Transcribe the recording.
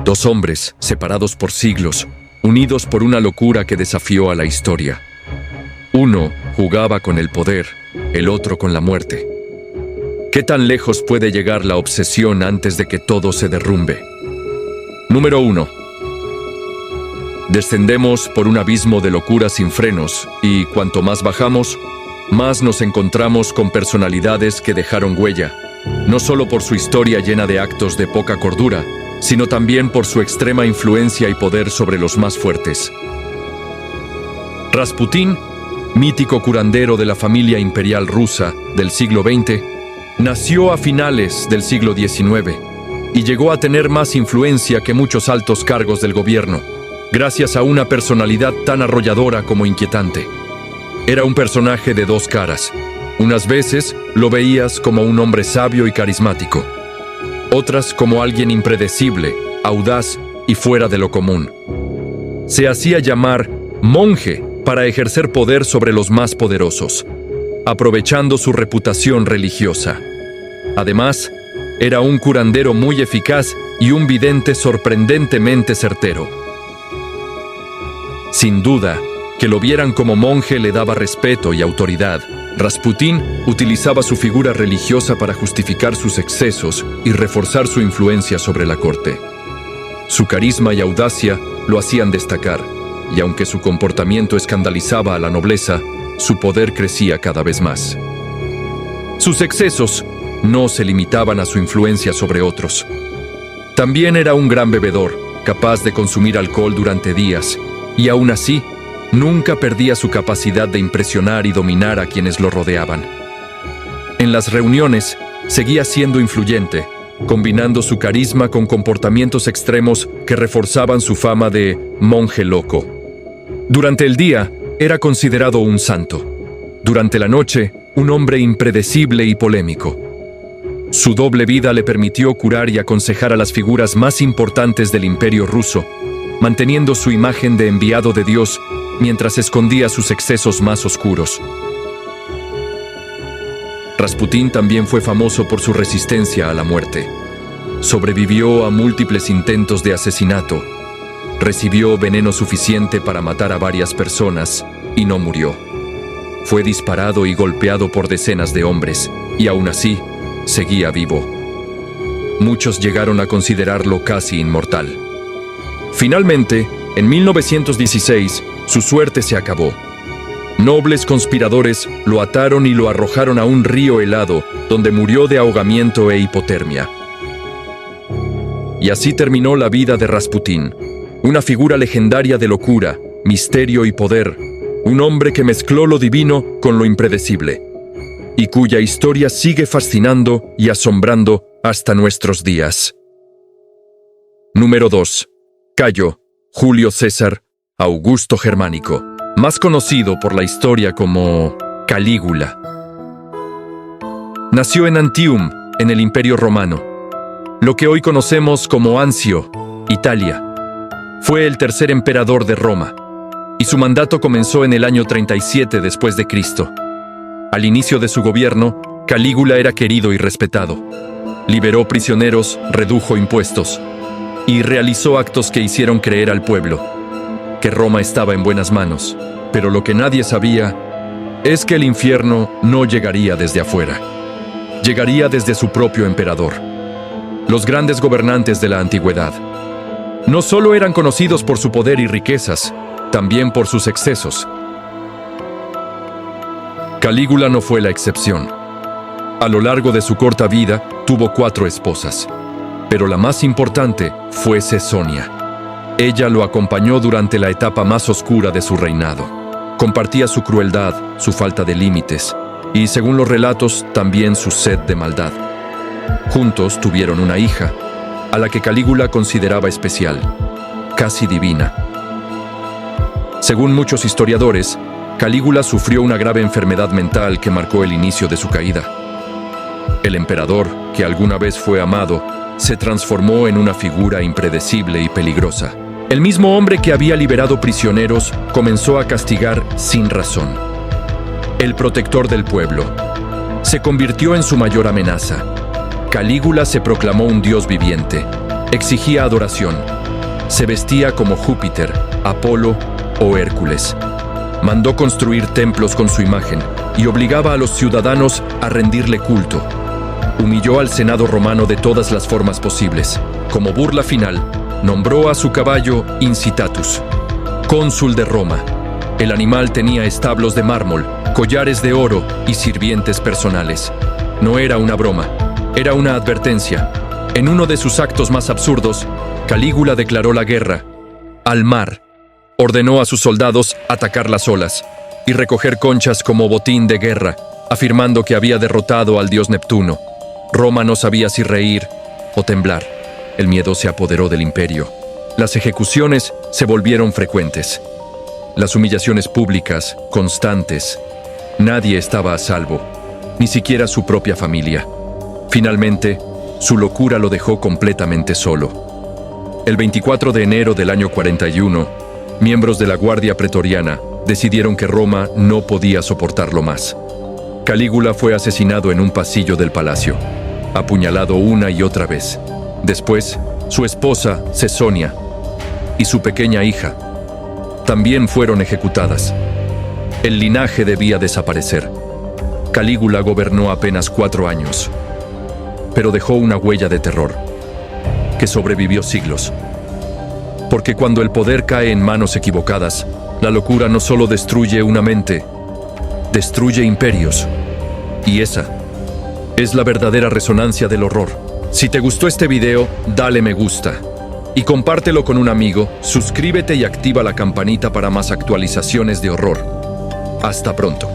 Dos hombres, separados por siglos, unidos por una locura que desafió a la historia. Uno jugaba con el poder, el otro con la muerte. ¿Qué tan lejos puede llegar la obsesión antes de que todo se derrumbe? Número 1. Descendemos por un abismo de locura sin frenos y cuanto más bajamos, más nos encontramos con personalidades que dejaron huella, no solo por su historia llena de actos de poca cordura, sino también por su extrema influencia y poder sobre los más fuertes. Rasputín, mítico curandero de la familia imperial rusa del siglo XX, nació a finales del siglo XIX y llegó a tener más influencia que muchos altos cargos del gobierno, gracias a una personalidad tan arrolladora como inquietante. Era un personaje de dos caras. Unas veces lo veías como un hombre sabio y carismático, otras como alguien impredecible, audaz y fuera de lo común. Se hacía llamar monje para ejercer poder sobre los más poderosos, aprovechando su reputación religiosa. Además, era un curandero muy eficaz y un vidente sorprendentemente certero. Sin duda, que lo vieran como monje le daba respeto y autoridad. Rasputín utilizaba su figura religiosa para justificar sus excesos y reforzar su influencia sobre la corte. Su carisma y audacia lo hacían destacar, y aunque su comportamiento escandalizaba a la nobleza, su poder crecía cada vez más. Sus excesos no se limitaban a su influencia sobre otros. También era un gran bebedor, capaz de consumir alcohol durante días, y aún así, nunca perdía su capacidad de impresionar y dominar a quienes lo rodeaban. En las reuniones, seguía siendo influyente, combinando su carisma con comportamientos extremos que reforzaban su fama de monje loco. Durante el día, era considerado un santo. Durante la noche, un hombre impredecible y polémico. Su doble vida le permitió curar y aconsejar a las figuras más importantes del Imperio ruso, manteniendo su imagen de enviado de Dios mientras escondía sus excesos más oscuros. Rasputín también fue famoso por su resistencia a la muerte. Sobrevivió a múltiples intentos de asesinato, recibió veneno suficiente para matar a varias personas y no murió. Fue disparado y golpeado por decenas de hombres, y aún así, seguía vivo. Muchos llegaron a considerarlo casi inmortal. Finalmente, en 1916, su suerte se acabó. Nobles conspiradores lo ataron y lo arrojaron a un río helado, donde murió de ahogamiento e hipotermia. Y así terminó la vida de Rasputín, una figura legendaria de locura, misterio y poder, un hombre que mezcló lo divino con lo impredecible, y cuya historia sigue fascinando y asombrando hasta nuestros días. Número 2. Cayo Julio César Augusto Germánico, más conocido por la historia como Calígula. Nació en Antium, en el Imperio Romano, lo que hoy conocemos como Anzio, Italia. Fue el tercer emperador de Roma, y su mandato comenzó en el año 37 después de Cristo. Al inicio de su gobierno, Calígula era querido y respetado. Liberó prisioneros, redujo impuestos, y realizó actos que hicieron creer al pueblo que Roma estaba en buenas manos. Pero lo que nadie sabía es que el infierno no llegaría desde afuera. Llegaría desde su propio emperador. Los grandes gobernantes de la antigüedad no solo eran conocidos por su poder y riquezas, también por sus excesos. Calígula no fue la excepción. A lo largo de su corta vida, tuvo 4 esposas, pero la más importante fue Cesonia. Ella lo acompañó durante la etapa más oscura de su reinado. Compartía su crueldad, su falta de límites, y según los relatos, también su sed de maldad. Juntos tuvieron una hija, a la que Calígula consideraba especial, casi divina. Según muchos historiadores, Calígula sufrió una grave enfermedad mental que marcó el inicio de su caída. El emperador, que alguna vez fue amado, se transformó en una figura impredecible y peligrosa. El mismo hombre que había liberado prisioneros comenzó a castigar sin razón. El protector del pueblo se convirtió en su mayor amenaza. Calígula se proclamó un dios viviente, Exigía adoración. Se vestía como Júpiter, Apolo o Hércules. Mandó construir templos con su imagen y obligaba a los ciudadanos a rendirle culto. Humilló al Senado romano de todas las formas posibles. Como burla final, nombró a su caballo Incitatus, cónsul de Roma. El animal tenía establos de mármol, collares de oro y sirvientes personales. No era una broma, era una advertencia. En uno de sus actos más absurdos, Calígula declaró la guerra al mar. Ordenó a sus soldados atacar las olas y recoger conchas como botín de guerra, afirmando que había derrotado al dios Neptuno. Roma no sabía si reír o temblar. El miedo se apoderó del imperio. Las ejecuciones se volvieron frecuentes. Las humillaciones públicas, constantes. Nadie estaba a salvo, ni siquiera su propia familia. Finalmente, su locura lo dejó completamente solo. El 24 de enero del año 41, miembros de la Guardia Pretoriana decidieron que Roma no podía soportarlo más. Calígula fue asesinado en un pasillo del palacio, apuñalado una y otra vez. Después, su esposa, Cesonia, y su pequeña hija también fueron ejecutadas. El linaje debía desaparecer. Calígula gobernó apenas 4 años, pero dejó una huella de terror que sobrevivió siglos. Porque cuando el poder cae en manos equivocadas, la locura no solo destruye una mente, destruye imperios. Y esa es la verdadera resonancia del horror. Si te gustó este video, dale me gusta. Y compártelo con un amigo, suscríbete y activa la campanita para más actualizaciones de horror. Hasta pronto.